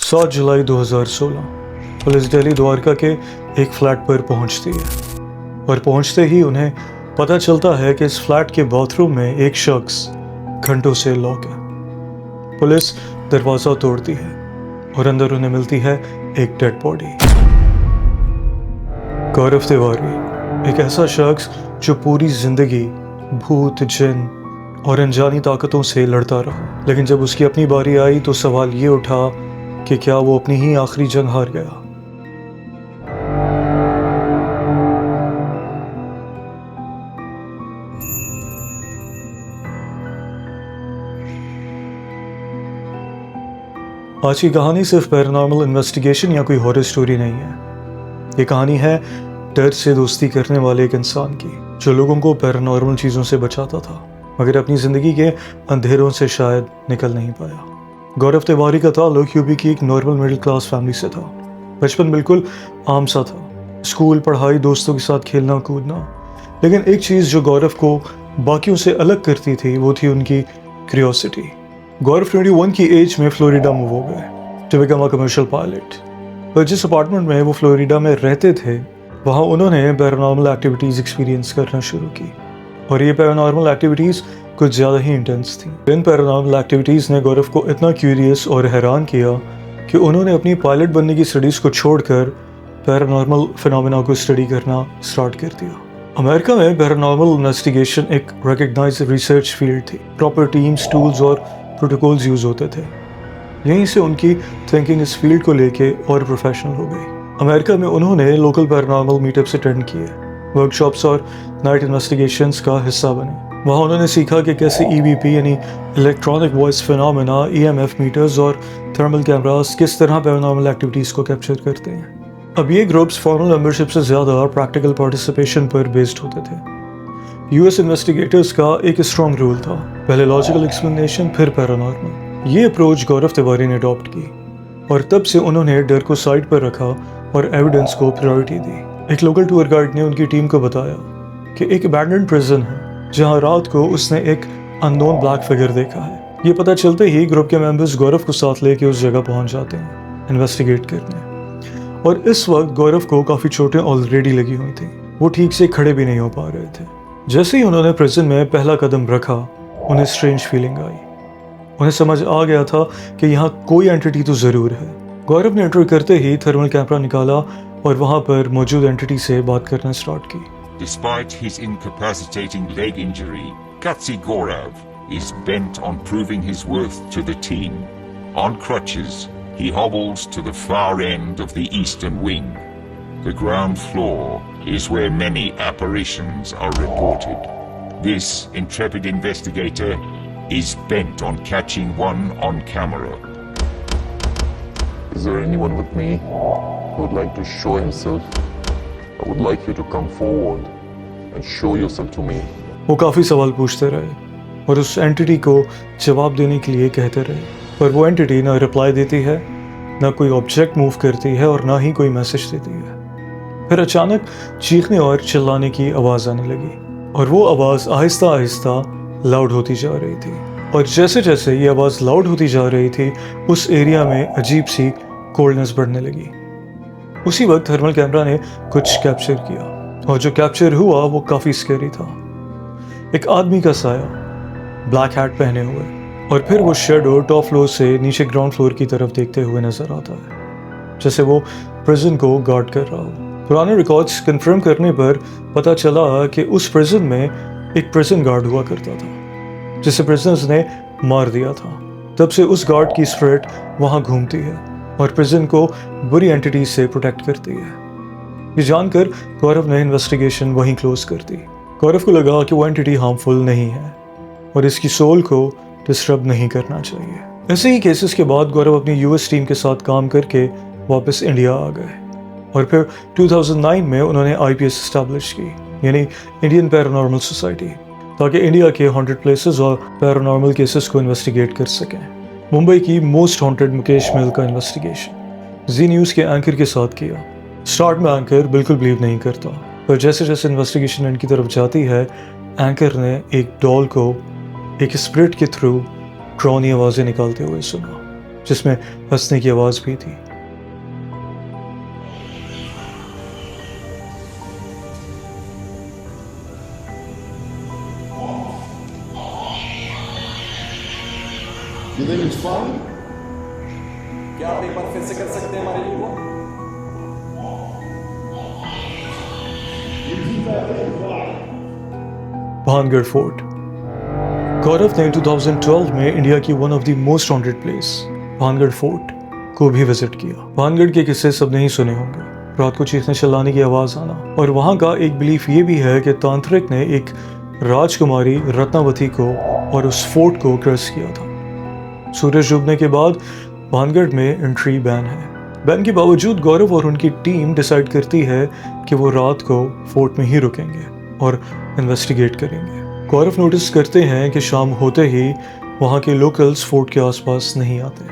7 जुलाई 2016 police Delhi Dwarka के एक flat पर पहुंचती है और पहुंचते ही उन्हें पता चलता है कि इस फ्लैट के बाथरूम में एक शख्स घंटों से लॉक है। पुलिस दरवाज़ा तोड़ती है और अंदर उन्हें मिलती है एक डेड बॉडी। गौरव तिवारी एक ऐसा शख्स जो पूरी जिंदगी भूत, जिन और अनजानी ताकतों से लड़ता रहा, लेकिन जब उसकी अपनी बारी आई तो सवाल ये उठा कि क्या वो अपनी ही आखिरी जंग हार गया। आज की कहानी सिर्फ पैरानॉर्मल इन्वेस्टिगेशन या कोई हॉरर स्टोरी नहीं है। ये कहानी है डर से दोस्ती करने वाले एक इंसान की, जो लोगों को पैरानॉर्मल चीज़ों से बचाता था, मगर अपनी ज़िंदगी के अंधेरों से शायद निकल नहीं पाया। गौरव तिवारी का ताल्लुक यूपी की एक नॉर्मल मिडिल क्लास फैमिली से था। बचपन बिल्कुल आम सा था, स्कूल, पढ़ाई, दोस्तों के साथ खेलना कूदना। लेकिन एक चीज़ जो गौरव को बाकियों से अलग करती थी वो थी उनकी क्यूरियोसिटी। गौरव 21 की एज में फ्लोरिडा मूव हो गए to become a commercial pilot. पर जिस अपार्टमेंट में वो फ्लोरिडा में रहते थे, वहाँ उन्होंने पैरानॉर्मल एक्टिविटीज़ एक्सपीरियंस करना शुरू की, और ये पैरानॉर्मल एक्टिविटीज़ कुछ ज़्यादा ही इंटेंस थी। इन पैरानॉर्मल एक्टिविटीज़ ने गौरव को इतना क्यूरियस और हैरान किया कि उन्होंने अपनी पायलट बनने की स्टडीज़ को छोड़कर पैरानॉर्मल फिनोमेना को स्टडी करना स्टार्ट कर दिया। अमेरिका में पैरानॉर्मल इन्वेस्टिगेशन एक रिकग्नाइज्ड रिसर्च फील्ड थी। प्रॉपर टीम्स, टूल्स और प्रोटोकॉल्स यूज़ होते थे। यहीं से उनकी थिंकिंग इस फील्ड को लेके और प्रोफेशनल हो गई। अमेरिका में उन्होंने लोकल पैरानॉर्मल मीटअप्स अटेंड किए, वर्कशॉप्स और नाइट इन्वेस्टिगेशंस का हिस्सा बने। वहाँ उन्होंने सीखा कि कैसे EVP यानी electronic voice phenomena, EMF meters और थर्मल कैमरास किस तरह पैरानॉर्मल एक्टिविटीज़ को कैप्चर करते हैं। अब ये ग्रुप्स फॉर्मल मेंबरशिप से ज़्यादा प्रैक्टिकल पार्टिसिपेशन पर बेस्ड होते थे। US इन्वेस्टिगेटर्स का एक स्ट्रॉन्ग रूल था, पहले लॉजिकल एक्सप्लेनेशन फिर पैरानॉर्मल। ये अप्रोच गौरव तिवारी ने अडॉप्ट की और तब से उन्होंने डर को साइड पर रखा और एविडेंस को प्रायोरिटी दी। एक लोकल टूर गाइड ने उनकी टीम को बताया कि एक अबैंडन्ड प्रिजन है जहां रात को उसने एक अननोन ब्लैक फिगर देखा है। ये पता चलते ही ग्रुप के मेंबर्स गौरव को साथ लेके उस जगह पहुंच जाते हैं इन्वेस्टिगेट करने। और इस वक्त गौरव को काफ़ी चोटें ऑलरेडी लगी हुई थी, वो ठीक से खड़े भी नहीं हो पा रहे थे। जैसे ही उन्होंने प्रिजन में पहला कदम रखा, उन्हें स्ट्रेंज फीलिंग आई। उन्हें समझ आ गया था कि यहाँ कोई एंटिटी तो ज़रूर है। गौरव ने एंटर करते ही थर्मल कैमरा निकाला और वहाँ पर मौजूद एंटिटी से बात करना स्टार्ट की। Despite his incapacitating leg injury, Katsi Gaurav is bent on proving his worth to the team. On crutches, he hobbles to the far end of the eastern wing. The ground floor is where many apparitions are reported. This intrepid investigator is bent on catching one on camera. Is there anyone with me who would like to show himself? I would like you to come forward and show yourself to me. वो काफ़ी सवाल पूछते रहे और उस entity को जवाब देने के लिए कहते रहे, पर वो एंटिटी ना रिप्लाई देती है, ना कोई ऑब्जेक्ट मूव करती है और ना ही कोई मैसेज देती है। फिर अचानक चीखने और चिल्लाने की आवाज़ आने लगी और वो आवाज़ आहिस्ता आहिस्ता लाउड होती जा रही थी। और जैसे जैसे ये आवाज़ लाउड होती जा रही थी, उस एरिया में अजीब सी कोल्डनेस बढ़ने लगी। उसी वक्त थर्मल कैमरा ने कुछ कैप्चर किया और जो कैप्चर हुआ वो काफ़ी स्कैरी था। एक आदमी का साया, ब्लैक हैट पहने हुए, और फिर वो शेडो टॉप फ्लोर से नीचे ग्राउंड फ्लोर की तरफ देखते हुए नजर आता है, जैसे वो प्रिजन को गार्ड कर रहा हो। पुराने रिकॉर्ड्स कंफर्म करने पर पता चला कि उस प्रिजन में एक प्रिजन गार्ड हुआ करता था जिसे प्रिजनर्स ने मार दिया था। तब से उस गार्ड की स्पिरिट वहाँ घूमती है और प्रिजन को बुरी एंटिटी से प्रोटेक्ट करती है। ये जानकर गौरव ने इन्वेस्टिगेशन वहीं क्लोज कर दी। गौरव को लगा कि वो एंटिटी हार्मफुल नहीं है और इसकी सोल को डिस्टर्ब नहीं करना चाहिए। ऐसे ही केसेस के बाद गौरव अपनी US टीम के साथ काम करके वापस इंडिया आ गए और फिर 2009 में उन्होंने IPS एस्टैब्लिश की, यानी इंडियन पैरानॉर्मल सोसाइटी, ताकि इंडिया के हॉन्टेड प्लेसेस और पैरानॉर्मल केसेस को इन्वेस्टिगेट कर सकें। मुंबई की मोस्ट हॉन्टेड मुकेश मिल का इन्वेस्टिगेशन जी न्यूज़ के एंकर के साथ किया। स्टार्ट में एंकर बिल्कुल बिलीव नहीं करता, पर जैसे जैसे इन्वेस्टिगेशन एंड की तरफ जाती है, एंकर ने एक डॉल को एक स्पिरिट के थ्रू ड्रोनी आवाज़ें निकालते हुए सुना, जिसमें हंसने की आवाज़ भी थी। You think it's fun? क्या आप एक बार फिर से कर सकते हैं हमारे लिए वो? भानगढ़ फोर्ट। गौरव ने 2012 में इंडिया की one of the most haunted place Bhangarh fort को भी विजिट किया। भानगढ़ के किस्से सबने ही सुने होंगे, रात को चीखने चिल्लाने की आवाज़ आना, और वहाँ का एक बिलीफ ये भी है कि तांत्रिक ने एक राजकुमारी रत्नावती को और उस फोर्ट को कर्स किया था। सूरज डूबने के बाद भानगढ़ में एंट्री बैन है। बैन के बावजूद गौरव और उनकी टीम डिसाइड करती है कि वो रात को फोर्ट में ही रुकेंगे और इन्वेस्टिगेट करेंगे। गौरव नोटिस करते हैं कि शाम होते ही वहाँ के लोकल्स फोर्ट के आसपास नहीं आते।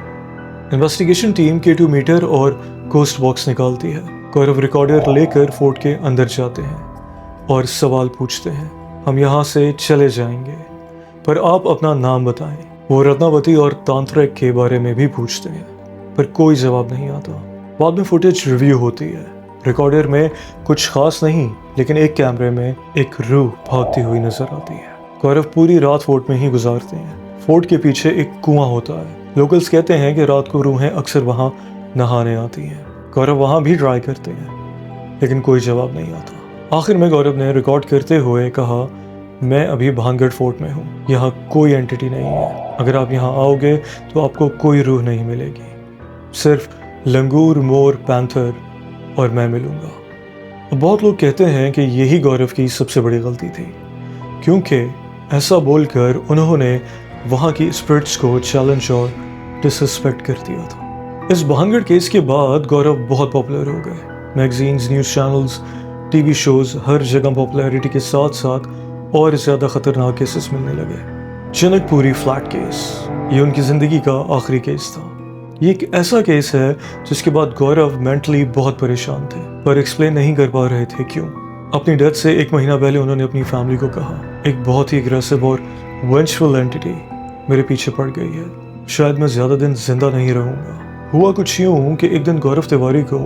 इन्वेस्टिगेशन टीम K2 मीटर और कोस्ट बॉक्स निकालती है। गौरव रिकॉर्डर लेकर फोर्ट के अंदर जाते हैं और सवाल पूछते हैं, हम यहाँ से चले जाएंगे पर आप अपना नाम बताएं। वो रत्नावती और तांत्रिक के बारे में भी पूछते हैं पर कोई जवाब नहीं आता। बाद में फुटेज रिव्यू होती है। रिकॉर्डर में कुछ खास नहीं, लेकिन एक कैमरे में एक रूह भागती हुई नजर आती है। गौरव पूरी रात फोर्ट में ही गुजारते हैं। फोर्ट के पीछे एक कुआं होता है। लोकल्स कहते हैं कि रात को रूहें अक्सर वहां नहाने आती हैं। गौरव वहां भी ट्राई करते हैं लेकिन कोई जवाब नहीं आता। आखिर में गौरव ने रिकॉर्ड करते हुए कहा, मैं अभी भानगढ़ फोर्ट में हूँ, यहाँ कोई एंटिटी नहीं है। अगर आप यहाँ आओगे तो आपको कोई रूह नहीं मिलेगी, सिर्फ लंगूर, मोर, पैंथर और मैं मिलूँगा। बहुत लोग कहते हैं कि यही गौरव की सबसे बड़ी गलती थी, क्योंकि ऐसा बोलकर उन्होंने वहाँ की स्पिरिट्स को चैलेंज और डिसरिस्पेक्ट कर दिया था। इस भानगढ़ केस के बाद गौरव बहुत पॉपुलर हो गए। Magazines, news channels, TV shows, हर जगह पॉपुलैरिटी के साथ साथ और ज़्यादा ख़तरनाक केसेस मिलने लगे। जनकपुरी फ्लैट केस, ये उनकी ज़िंदगी का आखिरी केस था। ये एक ऐसा केस है जिसके बाद गौरव मेंटली बहुत परेशान थे, पर एक्सप्लेन नहीं कर पा रहे थे क्यों। अपनी डेथ से 1 महीना पहले उन्होंने अपनी फैमिली को कहा, एक बहुत ही एग्रेसिव और वेंचफुल एंटिटी मेरे पीछे पड़ गई है, शायद मैं ज़्यादा दिन जिंदा नहीं रहूँगा। हुआ कुछ यूँ कि एक दिन गौरव तिवारी को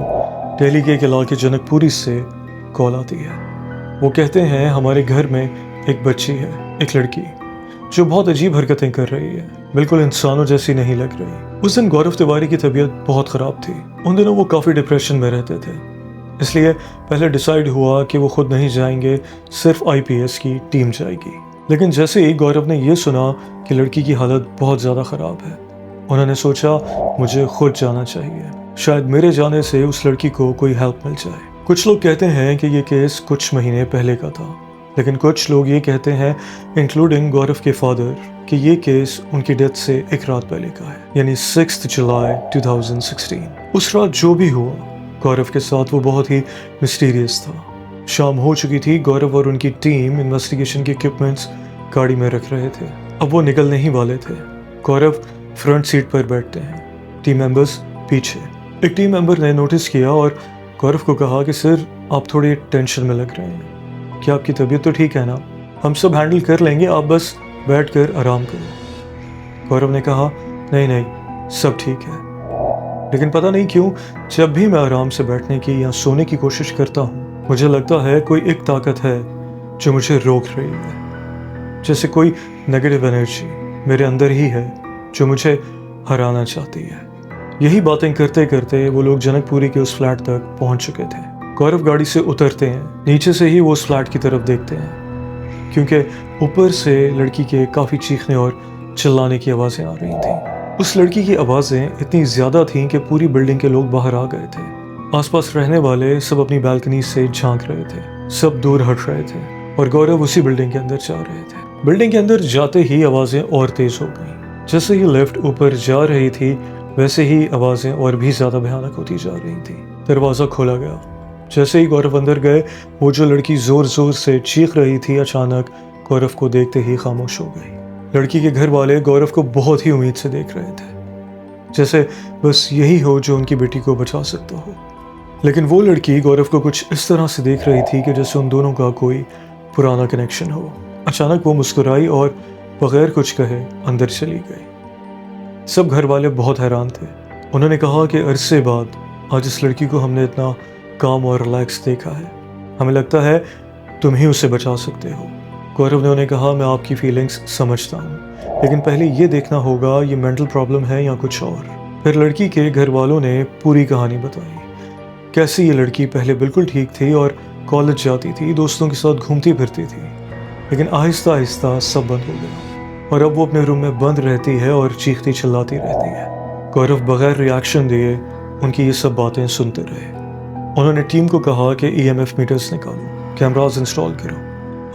दिल्ली के एक इलाके जनकपुरी से कॉल आती है। वो कहते हैं, हमारे घर में एक बच्ची है, एक लड़की, जो बहुत अजीब हरकतें कर रही है, बिल्कुल इंसानों जैसी नहीं लग रही। उस दिन गौरव तिवारी की तबीयत बहुत ख़राब थी। उन दिनों वो काफ़ी डिप्रेशन में रहते थे, इसलिए पहले डिसाइड हुआ कि वो खुद नहीं जाएंगे, सिर्फ IPS की टीम जाएगी। लेकिन जैसे ही गौरव ने ये सुना कि लड़की की हालत बहुत ज़्यादा ख़राब है, उन्होंने सोचा मुझे खुद जाना चाहिए, शायद मेरे जाने से उस लड़की को कोई हेल्प मिल जाए। कुछ लोग कहते हैं कि ये केस कुछ महीने पहले का था, लेकिन कुछ लोग ये कहते हैं, इंक्लूडिंग गौरव के फादर, कि ये केस उनकी डेथ से एक रात पहले का है, यानी 6 जुलाई 2016। उस रात जो भी हुआ गौरव के साथ वो बहुत ही मिस्टीरियस था। शाम हो चुकी थी। गौरव और उनकी टीम इन्वेस्टिगेशन के इक्विपमेंट्स गाड़ी में रख रहे थे। अब वो निकलने ही वाले थे। गौरव फ्रंट सीट पर बैठते हैं, टीम मेंबर्स पीछे। एक टीम मेंबर ने नोटिस किया और गौरव को कहा कि सर, आप थोड़ी टेंशन में लग रहे हैं, क्या आपकी तबीयत तो ठीक है ना? हम सब हैंडल कर लेंगे, आप बस बैठकर आराम करो। गौरव ने कहा, नहीं नहीं, सब ठीक है। लेकिन पता नहीं क्यों जब भी मैं आराम से बैठने की या सोने की कोशिश करता हूँ, मुझे लगता है कोई एक ताकत है जो मुझे रोक रही है, जैसे कोई नेगेटिव एनर्जी मेरे अंदर ही है जो मुझे हराना चाहती है। यही बातें करते करते वो लोग जनकपुरी के उस फ्लैट तक पहुंच चुके थे। गौरव गाड़ी से उतरते हैं, नीचे से ही वो उस फ्लैट की तरफ देखते हैं, क्योंकि ऊपर से लड़की के काफ़ी चीखने और चिल्लाने की आवाज़ें आ रही थीं। उस लड़की की आवाज़ें इतनी ज़्यादा थीं कि पूरी बिल्डिंग के लोग बाहर आ गए थे। आसपास रहने वाले सब अपनी बालकनी से झांक रहे थे, सब दूर हट रहे थे और गौरव उसी बिल्डिंग के अंदर जा रहे थे। बिल्डिंग के अंदर जाते ही आवाज़ें और तेज़ हो गईं। जैसे ही लिफ्ट ऊपर जा रही थी, वैसे ही आवाज़ें और भी ज़्यादा भयानक होती जा रही थी। दरवाज़ा खोला गया। जैसे ही गौरव अंदर गए, वो जो लड़की ज़ोर ज़ोर से चीख रही थी, अचानक गौरव को देखते ही खामोश हो गई। लड़की के घर वाले गौरव को बहुत ही उम्मीद से देख रहे थे, जैसे बस यही हो जो उनकी बेटी को बचा सकता हो। लेकिन वो लड़की गौरव को कुछ इस तरह से देख रही थी कि जैसे उन दोनों का कोई पुराना कनेक्शन हो। अचानक वो मुस्कुराई और बगैर कुछ कहे अंदर चली गई। सब घर वाले बहुत हैरान थे। उन्होंने कहा कि अरसे बाद आज इस लड़की को हमने इतना काम और रिलैक्स देखा है, हमें लगता है तुम ही उसे बचा सकते हो। गौरव ने उन्हें कहा, मैं आपकी फीलिंग्स समझता हूँ, लेकिन पहले ये देखना होगा ये मेंटल प्रॉब्लम है या कुछ और। फिर लड़की के घर वालों ने पूरी कहानी बताई, कैसे ये लड़की पहले बिल्कुल ठीक थी और कॉलेज जाती थी, दोस्तों के साथ घूमती फिरती थी, लेकिन आहिस्ता आहिस्ता सब बंद हो गया और अब वो अपने रूम में बंद रहती है और चीखती चिल्लाती रहती है। गौरव बगैर रिएक्शन दिए उनकी ये सब बातें सुनते रहे। उन्होंने टीम को कहा कि EMF मीटर्स निकालो, कैमरास इंस्टॉल करो,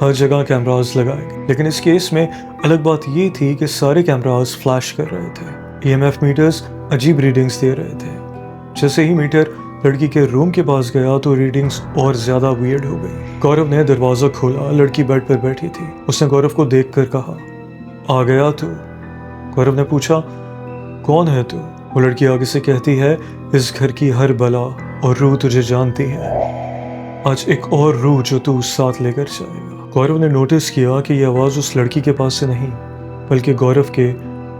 हर जगह कैमरास लगाए गए। लेकिन इस केस में अलग बात ये थी कि सारे कैमरास फ्लैश कर रहे थे। EMF मीटर्स अजीब रीडिंग्स दे रहे थे। जैसे ही मीटर लड़की के रूम के पास गया तो रीडिंग्स और ज्यादा वियर्ड हो गई। गौरव ने दरवाजा खोला, लड़की बेड पर बैठी थी। उसने गौरव को देखकर कहा, आ गया तू? गौरव ने पूछा, कौन है तू? वो लड़की आगे से कहती है, इस घर की हर बला और रूह तुझे जानती है, आज एक और रूह जो तू साथ लेकर जाएगा। गौरव ने नोटिस किया कि यह आवाज़ उस लड़की के पास से नहीं बल्कि गौरव के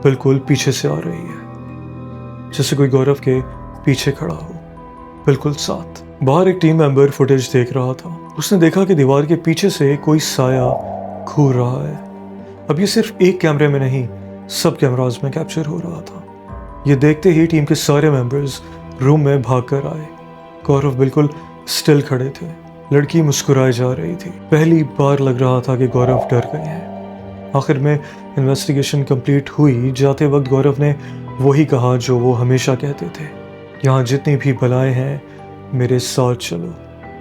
बिल्कुल पीछे से आ रही है, जैसे कोई गौरव के पीछे खड़ा हो, बिल्कुल साथ। बाहर एक टीम मेंबर फुटेज देख रहा था। उसने देखा कि दीवार के पीछे से कोई साया घूर रहा है। अब ये सिर्फ एक कैमरे में नहीं, सब कैमराज में कैप्चर हो रहा था। ये देखते ही टीम के सारे मेंबर्स रूम में भागकर आए। गौरव बिल्कुल स्टिल खड़े थे। लड़की मुस्कुराए जा रही थी। पहली बार लग रहा था कि गौरव डर गए हैं। आखिर में इन्वेस्टिगेशन कंप्लीट हुई। जाते वक्त गौरव ने वही कहा जो वो हमेशा कहते थे, यहाँ जितनी भी बलाएं हैं मेरे साथ चलो,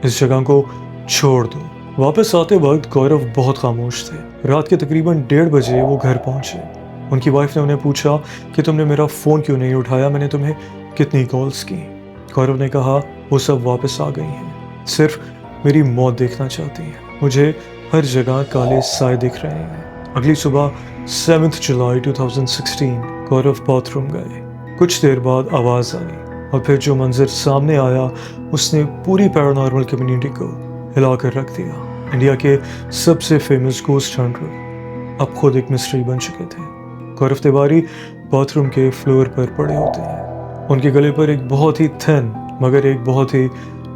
इस जगह को छोड़ दो। वापस आते वक्त गौरव बहुत खामोश थे। रात के तकरीबन 1:30 बजे वो घर पहुंचे। उनकी वाइफ ने उन्हें पूछा कि तुमने मेरा फ़ोन क्यों नहीं उठाया, मैंने तुम्हें कितनी कॉल्स की। गौरव ने कहा, वो सब वापस आ गई हैं, सिर्फ मेरी मौत देखना चाहती हैं। मुझे हर जगह काले साए दिख रहे हैं। अगली सुबह 7 जुलाई 2016 गौरव बाथरूम गए। कुछ देर बाद आवाज़ आई और फिर जो मंजर सामने आया उसने पूरी पैरानॉर्मल कम्युनिटी को हिला कर रख दिया। इंडिया के सबसे फेमस गोस्ट हंटर अब खुद एक मिस्ट्री बन चुके थे। गौरव तिवारी बाथरूम के फ्लोर पर पड़े होते हैं। उनके गले पर एक बहुत ही थिन मगर एक बहुत ही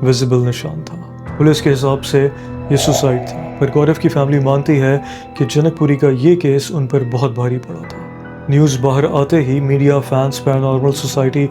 विजिबल निशान था। पुलिस के हिसाब से ये सुसाइड था, पर गौरव की फैमिली मानती है कि जनकपुरी का ये केस उन पर बहुत भारी पड़ा था। न्यूज़ बाहर आते ही मीडिया, फैंस, पैरानॉर्मल सोसाइटी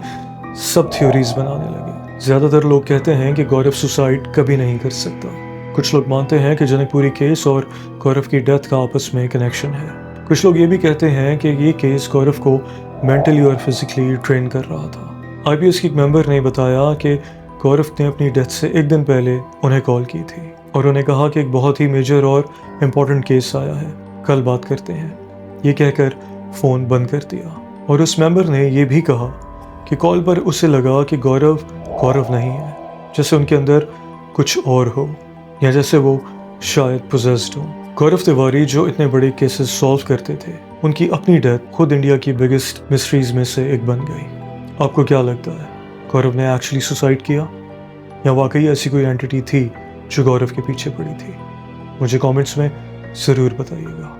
सब थ्योरीज बनाने लगे। ज़्यादातर लोग कहते हैं कि गौरव सुसाइड कभी नहीं कर सकता। कुछ लोग मानते हैं कि जनकपुरी केस और गौरव की डेथ का आपस में कनेक्शन है। कुछ लोग ये भी कहते हैं कि ये केस गौरव को मेंटली और फिजिकली ट्रेन कर रहा था। IPS के एक मेंबर ने बताया कि गौरव ने अपनी डेथ से एक दिन पहले उन्हें कॉल की थी और उन्हें कहा कि एक बहुत ही मेजर और इम्पोर्टेंट केस आया है, कल बात करते हैं। ये कहकर फ़ोन बंद कर दिया। और उस मेंबर ने यह भी कहा कि कॉल पर उसे लगा कि गौरव नहीं है, जैसे उनके अंदर कुछ और हो या जैसे वो शायद पोजेस्ड हो। गौरव तिवारी जो इतने बड़े केसेस सॉल्व करते थे, उनकी अपनी डेथ खुद इंडिया की बिगेस्ट मिस्ट्रीज में से एक बन गई। आपको क्या लगता है, गौरव ने एक्चुअली सुसाइड किया या वाकई ऐसी कोई एंटिटी थी जो गौरव के पीछे पड़ी थी? मुझे कमेंट्स में ज़रूर बताइएगा।